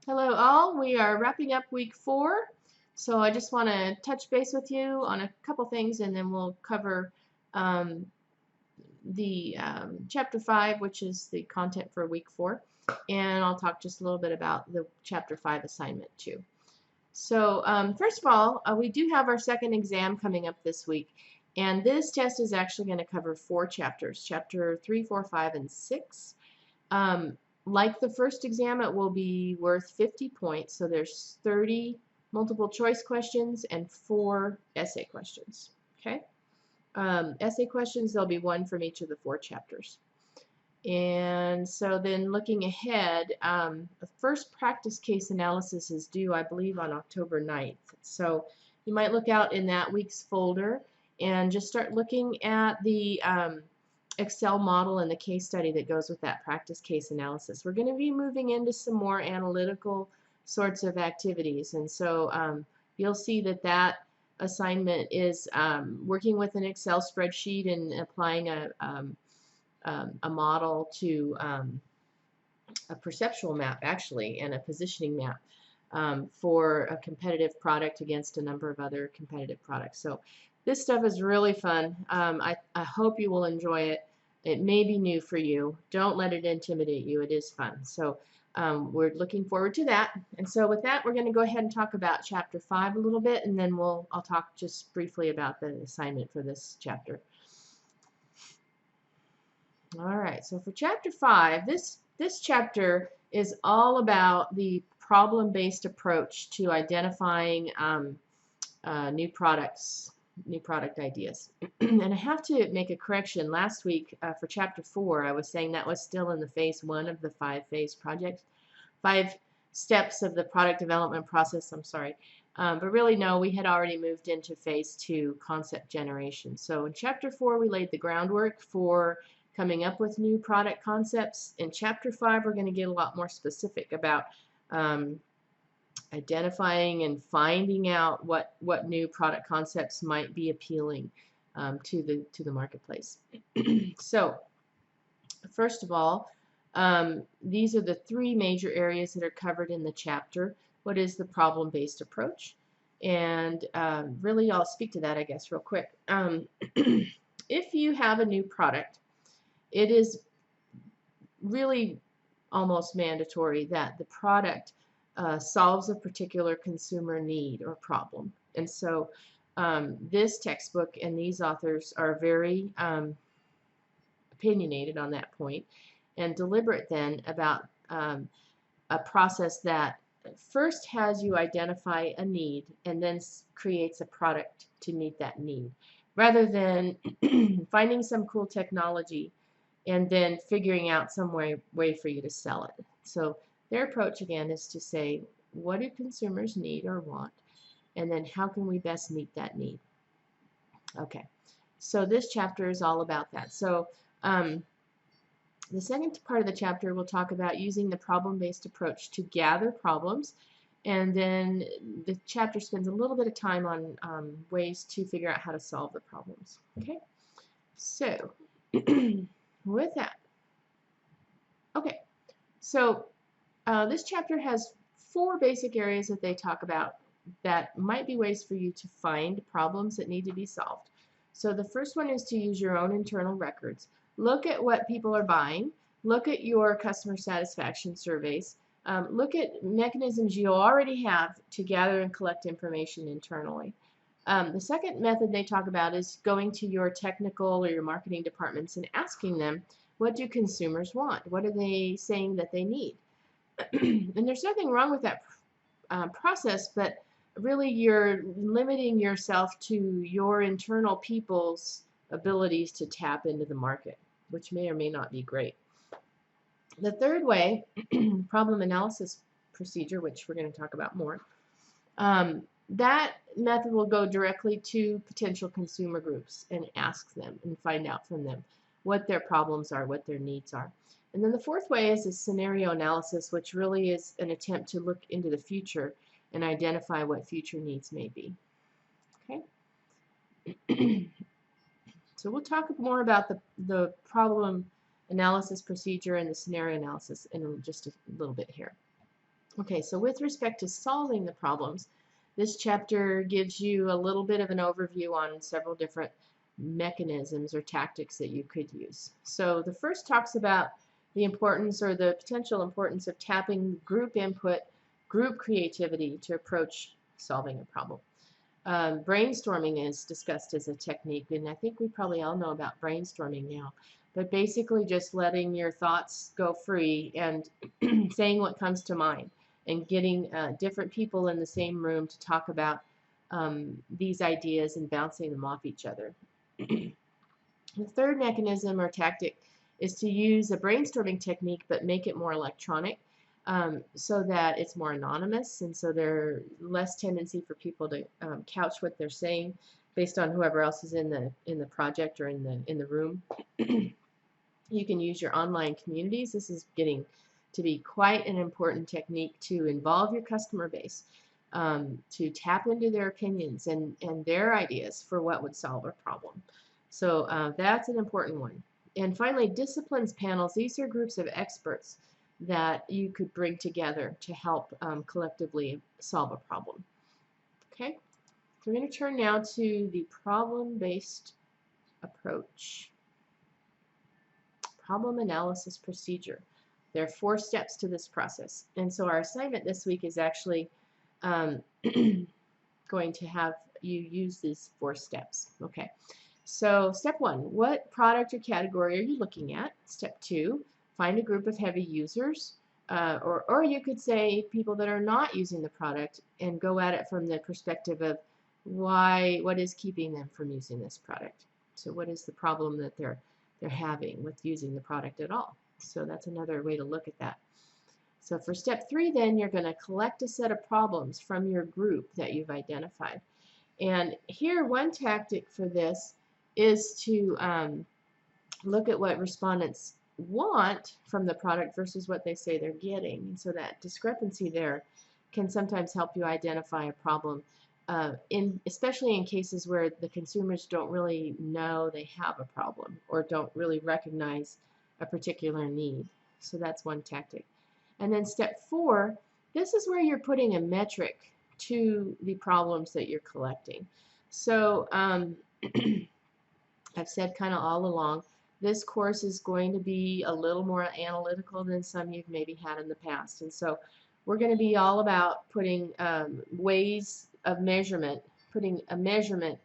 Hello all, we are wrapping up week 4, so I just want to touch base with you on a couple things and then we'll cover um, the chapter 5, which is the content for week 4, and I'll talk just a little bit about the chapter 5 assignment too. So first of all, we do have our second exam coming up this week, and this test is actually going to cover 4 chapters, chapter 3, 4, 5, and 6. Um, like the first exam, it will be worth 50 points. So there's 30 multiple choice questions and 4 essay questions. Okay. Essay questions, there'll be 1 from each of the 4 chapters. And so then looking ahead, the first practice case analysis is due, I believe, on October 9th. So you might look out in that week's folder and just start looking at the Excel model and the case study that goes with that practice case analysis. We're going to be moving into some more analytical sorts of activities, and so you'll see that that assignment is working with an Excel spreadsheet and applying a model to a perceptual map actually and a positioning map for a competitive product against a number of other competitive products. So this stuff is really fun. I hope you will enjoy it. It may be new for you. Don't let it intimidate you. It is fun. So we're looking forward to that. And so with that, we're going to go ahead and talk about chapter 5 a little bit, and then I'll talk just briefly about the assignment for this chapter. All right, so for chapter 5, this chapter is all about the problem-based approach to identifying new product ideas. And I have to make a correction. Last week for chapter 4, I was saying that was still in the phase 1 of the 5-phase project, 5 steps of the product development process. I'm sorry. But really, no, we had already moved into phase 2, concept generation. So in chapter 4, we laid the groundwork for coming up with new product concepts. In chapter 5, we're going to get a lot more specific about identifying and finding out what new product concepts might be appealing to the marketplace. So first of all, these are the 3 major areas that are covered in the chapter. What is the problem-based approach? And really, I'll speak to that, I guess, real quick. If you have a new product, it is really almost mandatory that the product solves a particular consumer need or problem. And so this textbook and these authors are very opinionated on that point and deliberate then about a process that first has you identify a need and then creates a product to meet that need, rather than finding some cool technology and then figuring out some way for you to sell it. So their approach again is to say, what do consumers need or want, and then how can we best meet that need? Okay, so this chapter is all about that. So the second part of the chapter will talk about using the problem-based approach to gather problems, and then the chapter spends a little bit of time on ways to figure out how to solve the problems. Okay, so with that, okay, so this chapter has 4 basic areas that they talk about that might be ways for you to find problems that need to be solved. So the first one is to use your own internal records. Look at what people are buying. Look at your customer satisfaction surveys. Look at mechanisms you already have to gather and collect information internally. The second method they talk about is going to your technical or your marketing departments and asking them, what do consumers want? What are they saying that they need? And there's nothing wrong with that process, but really you're limiting yourself to your internal people's abilities to tap into the market, which may or may not be great. The third way, problem analysis procedure, which we're going to talk about more, that method will go directly to potential consumer groups and ask them and find out from them what their problems are, what their needs are. And then the fourth way is a scenario analysis, which really is an attempt to look into the future and identify what future needs may be. Okay. So we'll talk more about the problem analysis procedure and the scenario analysis in just a little bit here. Okay, so with respect to solving the problems, this chapter gives you a little bit of an overview on several different mechanisms or tactics that you could use. So the first talks about the importance or the potential importance of tapping group input, group creativity to approach solving a problem. Brainstorming is discussed as a technique, and I think we probably all know about brainstorming now. But basically just letting your thoughts go free and saying what comes to mind and getting different people in the same room to talk about these ideas and bouncing them off each other. The third mechanism or tactic is to use a brainstorming technique but make it more electronic, so that it's more anonymous, and so there's less tendency for people to couch what they're saying based on whoever else is in the project or in the room. You can use your online communities. This is getting to be quite an important technique to involve your customer base, to tap into their opinions and their ideas for what would solve a problem. So that's an important one. And finally, disciplines panels. These are groups of experts that you could bring together to help collectively solve a problem. Okay, so we're going to turn now to the problem-based approach. Problem analysis procedure. There are 4 steps to this process. And so our assignment this week is actually going to have you use these 4 steps. Okay. So step 1, what product or category are you looking at? Step 2, find a group of heavy users. Or you could say people that are not using the product and go at it from the perspective of what is keeping them from using this product. So what is the problem that they're having with using the product at all? So that's another way to look at that. So for step 3 then, you're going to collect a set of problems from your group that you've identified. And here one tactic for this is to look at what respondents want from the product versus what they say they're getting. And so that discrepancy there can sometimes help you identify a problem, especially in cases where the consumers don't really know they have a problem or don't really recognize a particular need. So that's one tactic. And then step 4, this is where you're putting a metric to the problems that you're collecting. So I've said kind of all along, this course is going to be a little more analytical than some you've maybe had in the past. And so we're going to be all about putting ways of measurement, putting a measurement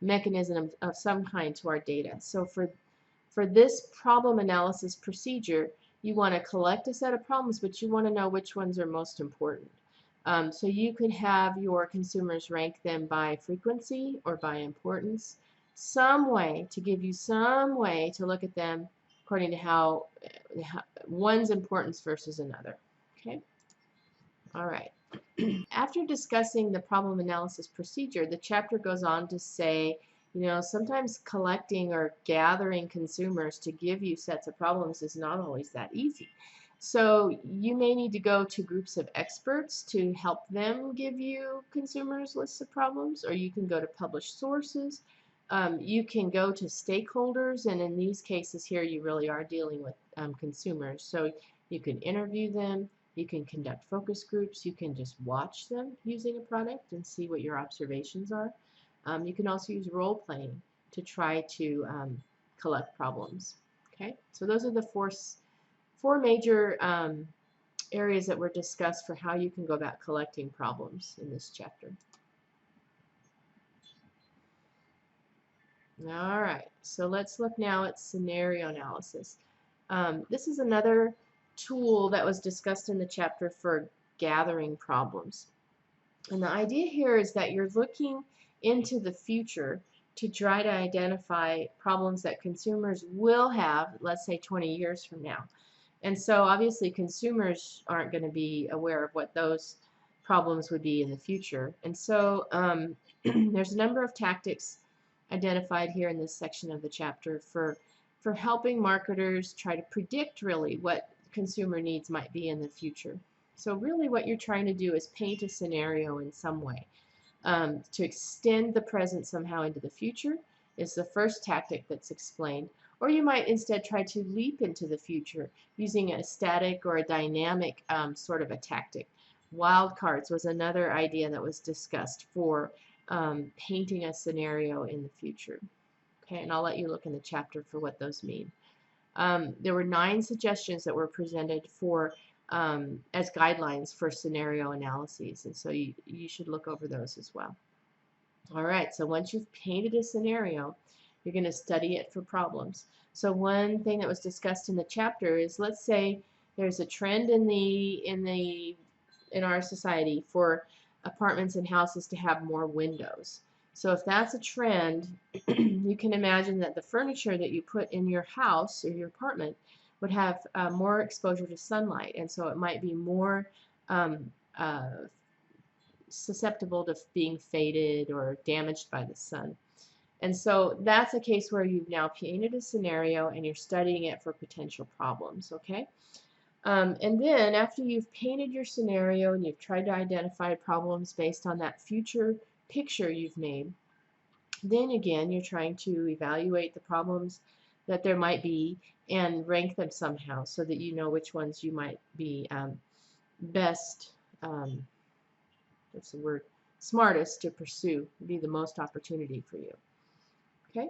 mechanism of some kind to our data. So for this problem analysis procedure, you want to collect a set of problems, but you want to know which ones are most important. So you could have your consumers rank them by frequency or by importance, some way to give you some way to look at them according to how one's importance versus another. Okay? All right. After discussing the problem analysis procedure, the chapter goes on to say, sometimes collecting or gathering consumers to give you sets of problems is not always that easy. So you may need to go to groups of experts to help them give you consumers lists of problems, or you can go to published sources. You can go to stakeholders, and in these cases here you really are dealing with consumers. So you can interview them, you can conduct focus groups, you can just watch them using a product and see what your observations are. You can also use role playing to try to collect problems. Okay, so those are the four major areas that were discussed for how you can go about collecting problems in this chapter. All right, so let's look now at scenario analysis. This is another tool that was discussed in the chapter for gathering problems. And the idea here is that you're looking into the future to try to identify problems that consumers will have, let's say 20 years from now. And so obviously consumers aren't going to be aware of what those problems would be in the future. And so there's a number of tactics identified here in this section of the chapter for helping marketers try to predict really what consumer needs might be in the future. So really what you're trying to do is paint a scenario in some way. To extend the present somehow into the future is the first tactic that's explained. Or you might instead try to leap into the future using a static or a dynamic sort of a tactic, Wildcards was another idea that was discussed for painting a scenario in the future. Okay, and I'll let you look in the chapter for what those mean. There were 9 suggestions that were presented for as guidelines for scenario analyses, and so you should look over those as well. All right, so once you've painted a scenario, you're going to study it for problems. So one thing that was discussed in the chapter is, let's say there's a trend in our society for apartments and houses to have more windows. So if that's a trend, you can imagine that the furniture that you put in your house or your apartment would have more exposure to sunlight, and so it might be more susceptible to being faded or damaged by the sun. And so that's a case where you've now painted a scenario and you're studying it for potential problems, okay? And then after you've painted your scenario and you've tried to identify problems based on that future picture you've made, then again you're trying to evaluate the problems that there might be and rank them somehow so that you know which ones you might be best, what's the word, smartest to pursue, be the most opportunity for you. Okay?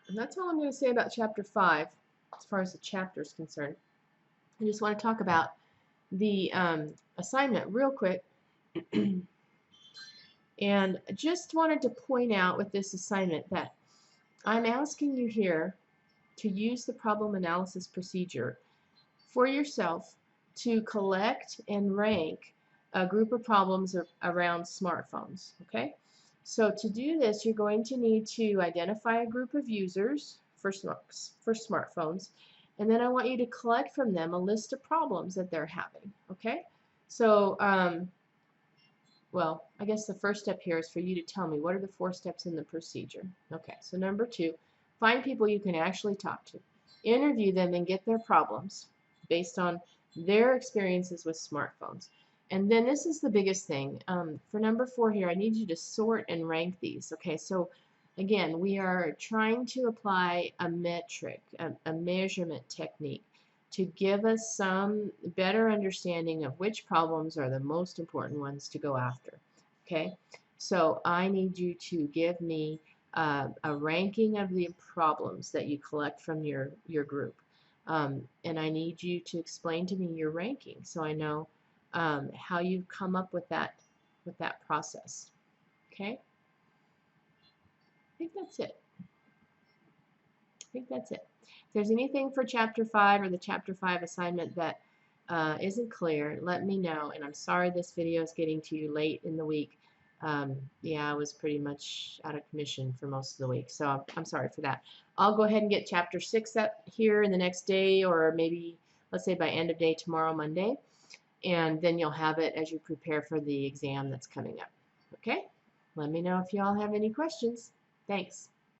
And that's all I'm going to say about Chapter 5 as far as the chapter is concerned. I just want to talk about the assignment real quick. And I just wanted to point out with this assignment that I'm asking you here to use the problem analysis procedure for yourself to collect and rank a group of problems around smartphones. Okay? So to do this, you're going to need to identify a group of users for smartphones, and then I want you to collect from them a list of problems that they're having. Okay? So, well, I guess the first step here is for you to tell me what are the 4 steps in the procedure. Okay, so number 2, find people you can actually talk to. Interview them and get their problems based on their experiences with smartphones. And then this is the biggest thing. For number 4 here, I need you to sort and rank these. Okay, so again, we are trying to apply a metric, a measurement technique to give us some better understanding of which problems are the most important ones to go after. Okay, so I need you to give me a ranking of the problems that you collect from your group. And I need you to explain to me your ranking so I know how you've come up with that process. Okay? I think that's it. If there's anything for Chapter 5 or the Chapter 5 assignment that isn't clear, let me know. And I'm sorry this video is getting to you late in the week. Yeah, I was pretty much out of commission for most of the week, so I'm sorry for that. I'll go ahead and get Chapter 6 up here in the next day, or maybe, let's say, by end of day tomorrow, Monday. And then you'll have it as you prepare for the exam that's coming up. Okay? Let me know if you all have any questions. Thanks.